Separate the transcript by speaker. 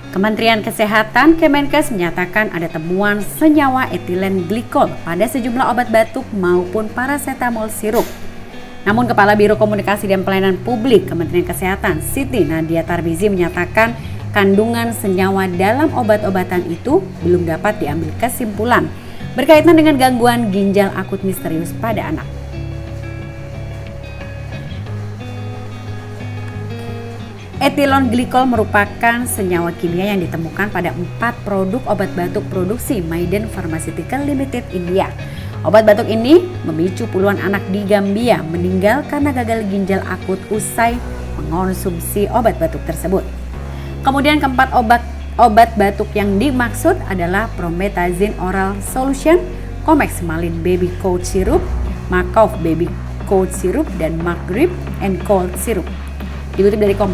Speaker 1: Kementerian Kesehatan Kemenkes menyatakan ada temuan senyawa etilen glikol pada sejumlah obat batuk maupun paracetamol sirup. Namun Kepala Biro Komunikasi dan Pelayanan Publik Kementerian Kesehatan Siti Nadia Tarmizi menyatakan kandungan senyawa dalam obat-obatan itu belum dapat diambil kesimpulan berkaitan dengan gangguan ginjal akut misterius pada anak. Ethylene glycol merupakan senyawa kimia yang ditemukan pada 4 produk obat batuk produksi Maiden Pharmaceutical Limited India. Obat batuk ini memicu puluhan anak di Gambia meninggal karena gagal ginjal akut usai mengonsumsi obat batuk tersebut. Kemudian keempat obat batuk yang dimaksud adalah Promethazine Oral Solution, Comex Malin Baby Cold Syrup, Macov Baby Cold Syrup, dan Macgrip and Cold Syrup. Dikutip dari Kompas